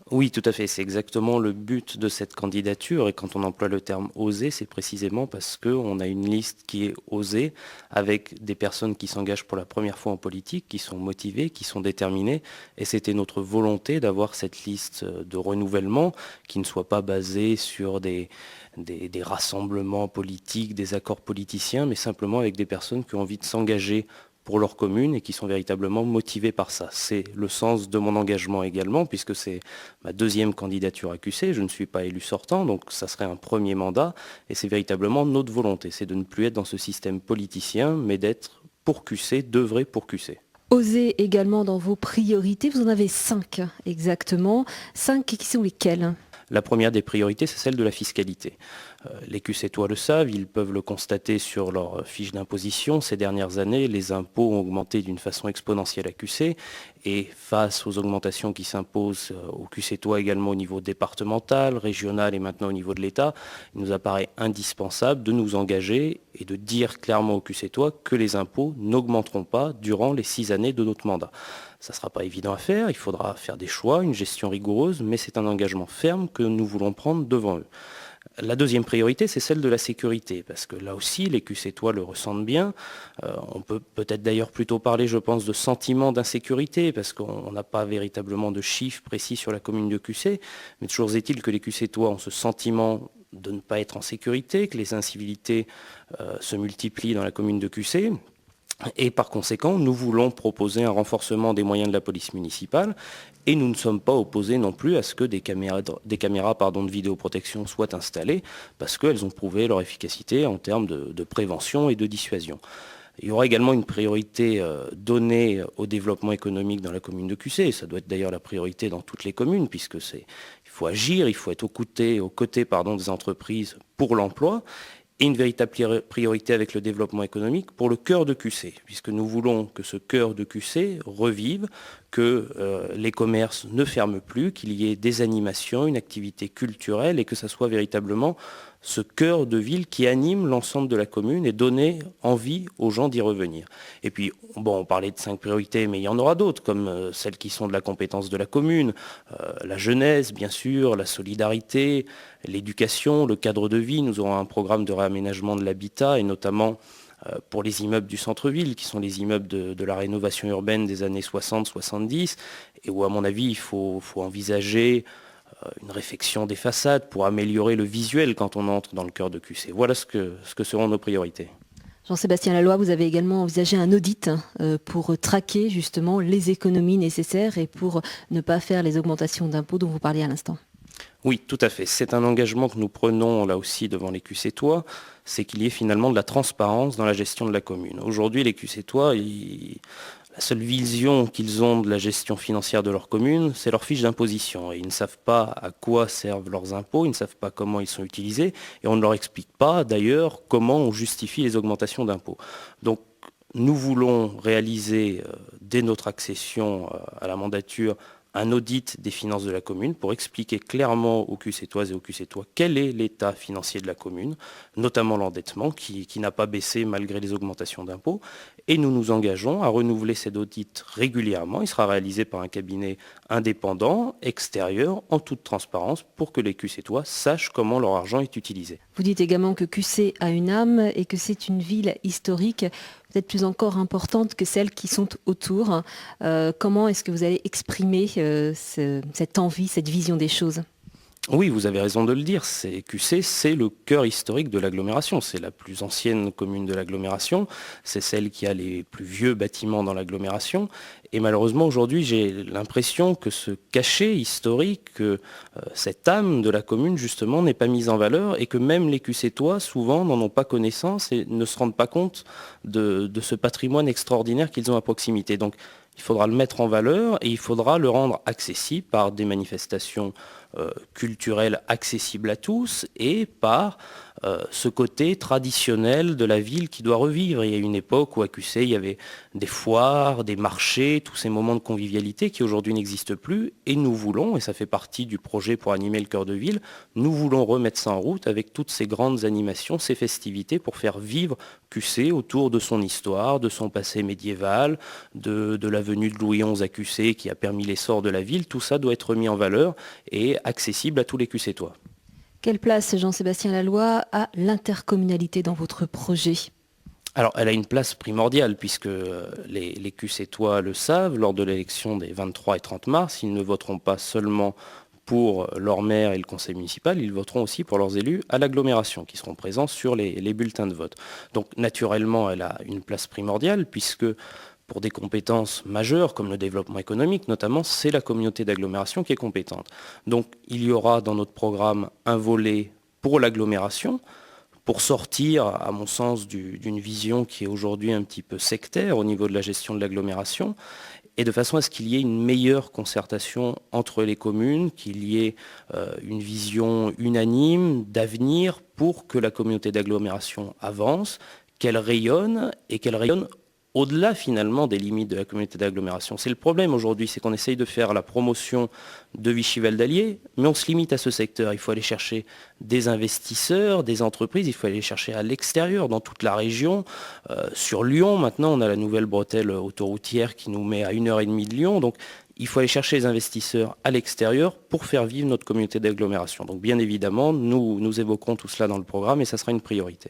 Oui, tout à fait. C'est exactement le but de cette candidature. Et quand on emploie le terme oser, c'est précisément parce qu'on a une liste qui est osée, avec des personnes qui s'engagent pour la première fois en politique, qui sont motivées, qui sont déterminées. Et c'était notre volonté d'avoir cette liste de renouvellement qui ne soit pas basée sur des rassemblements politiques, des accords politiciens, mais simplement avec des personnes qui ont envie de s'engager pour leur commune et qui sont véritablement motivés par ça. C'est le sens de mon engagement également, puisque c'est ma deuxième candidature à QC. Je ne suis pas élu sortant, donc ça serait un premier mandat. Et c'est véritablement notre volonté, c'est de ne plus être dans ce système politicien, mais d'être pour QC, d'œuvrer pour QC. Osez également dans vos priorités, vous en avez 5 exactement. 5 qui sont lesquelles? La première des priorités, c'est celle de la fiscalité. Les QC-tois le savent, ils peuvent le constater sur leur fiche d'imposition. Ces dernières années, les impôts ont augmenté d'une façon exponentielle à QC. Et face aux augmentations qui s'imposent aux QC-tois également au niveau départemental, régional et maintenant au niveau de l'État, il nous apparaît indispensable de nous engager et de dire clairement aux QC-tois que les impôts n'augmenteront pas durant les 6 années de notre mandat. Ça ne sera pas évident à faire, il faudra faire des choix, une gestion rigoureuse, mais c'est un engagement ferme que nous voulons prendre devant eux. La deuxième priorité, c'est celle de la sécurité, parce que là aussi, les QC-tois le ressentent bien. On peut peut-être d'ailleurs plutôt parler, je pense, de sentiment d'insécurité, parce qu'on n'a pas véritablement de chiffres précis sur la commune de QC, mais toujours est-il que les QC-tois ont ce sentiment de ne pas être en sécurité, que les incivilités se multiplient dans la commune de QC. Et par conséquent, nous voulons proposer un renforcement des moyens de la police municipale et nous ne sommes pas opposés non plus à ce que des caméras de vidéoprotection soient installées parce qu'elles ont prouvé leur efficacité en termes de prévention et de dissuasion. Il y aura également une priorité donnée au développement économique dans la commune de QC. Ça doit être d'ailleurs la priorité dans toutes les communes puisque il faut agir, il faut être aux côtés des entreprises pour l'emploi et une véritable priorité avec le développement économique pour le cœur de QC, puisque nous voulons que ce cœur de QC revive, que les commerces ne ferment plus, qu'il y ait des animations, une activité culturelle et que ça soit véritablement ce cœur de ville qui anime l'ensemble de la commune et donner envie aux gens d'y revenir. Et puis, bon, on parlait de 5 priorités, mais il y en aura d'autres, comme celles qui sont de la compétence de la commune, la jeunesse, bien sûr, la solidarité, l'éducation, le cadre de vie. Nous aurons un programme de réaménagement de l'habitat et notamment pour les immeubles du centre-ville, qui sont les immeubles de la rénovation urbaine des années 60-70, et où, à mon avis, il faut envisager une réfection des façades pour améliorer le visuel quand on entre dans le cœur de QC. Voilà ce que seront nos priorités. Jean-Sébastien Laloy, vous avez également envisagé un audit pour traquer justement les économies nécessaires et pour ne pas faire les augmentations d'impôts dont vous parliez à l'instant. Oui, tout à fait. C'est un engagement que nous prenons là aussi devant les QC-tois, c'est qu'il y ait finalement de la transparence dans la gestion de la commune. Aujourd'hui, les QC-tois, la seule vision qu'ils ont de la gestion financière de leur commune, c'est leur fiche d'imposition. Et ils ne savent pas à quoi servent leurs impôts, ils ne savent pas comment ils sont utilisés, et on ne leur explique pas d'ailleurs comment on justifie les augmentations d'impôts. Donc, nous voulons réaliser, dès notre accession à la mandature, un audit des finances de la commune pour expliquer clairement aux QC-toises et aux QC-tois quel est l'état financier de la commune, notamment l'endettement qui n'a pas baissé malgré les augmentations d'impôts. Et nous nous engageons à renouveler cet audit régulièrement. Il sera réalisé par un cabinet indépendant, extérieur, en toute transparence, pour que les QC-tois sachent comment leur argent est utilisé. Vous dites également que QC a une âme et que c'est une ville historique, peut-être plus encore importante que celles qui sont autour. Comment est-ce que vous allez exprimer cette envie, cette vision des choses ? Oui, vous avez raison de le dire. QC, c'est le cœur historique de l'agglomération. C'est la plus ancienne commune de l'agglomération. C'est celle qui a les plus vieux bâtiments dans l'agglomération. Et malheureusement, aujourd'hui, j'ai l'impression que ce cachet historique, que cette âme de la commune, justement, n'est pas mise en valeur et que même les QC-tois, souvent, n'en ont pas connaissance et ne se rendent pas compte de ce patrimoine extraordinaire qu'ils ont à proximité. Donc, il faudra le mettre en valeur et il faudra le rendre accessible par des manifestations culturelles accessibles à tous et par ce côté traditionnel de la ville qui doit revivre. Il y a une époque où à QC, il y avait des foires, des marchés, tous ces moments de convivialité qui aujourd'hui n'existent plus. Et nous voulons, et ça fait partie du projet pour animer le cœur de ville, nous voulons remettre ça en route avec toutes ces grandes animations, ces festivités pour faire vivre QC autour de son histoire, de son passé médiéval, de la venue de Louis XI à QC qui a permis l'essor de la ville. Tout ça doit être mis en valeur et accessible à tous les QCtois. Quelle place, Jean-Sébastien Lalloy, a l'intercommunalité dans votre projet ? Alors, elle a une place primordiale puisque les QCtois le savent. Lors de l'élection des 23 et 30 mars, ils ne voteront pas seulement pour leur maire et le conseil municipal, ils voteront aussi pour leurs élus à l'agglomération qui seront présents sur les bulletins de vote. Donc, naturellement, elle a une place primordiale puisque pour des compétences majeures comme le développement économique notamment, c'est la communauté d'agglomération qui est compétente. Donc il y aura dans notre programme un volet pour l'agglomération, pour sortir, à mon sens, d'une vision qui est aujourd'hui un petit peu sectaire au niveau de la gestion de l'agglomération, et de façon à ce qu'il y ait une meilleure concertation entre les communes, qu'il y ait une vision unanime d'avenir pour que la communauté d'agglomération avance, qu'elle rayonne et qu'elle rayonne au-delà finalement des limites de la communauté d'agglomération. C'est le problème aujourd'hui, c'est qu'on essaye de faire la promotion de Vichy-Val d'Allier, mais on se limite à ce secteur. Il faut aller chercher des investisseurs, des entreprises, il faut aller chercher à l'extérieur, dans toute la région. Sur Lyon, maintenant, on a la nouvelle bretelle autoroutière qui nous met à 1h30 de Lyon. Donc, il faut aller chercher les investisseurs à l'extérieur pour faire vivre notre communauté d'agglomération. Donc, bien évidemment, nous évoquerons tout cela dans le programme et ça sera une priorité.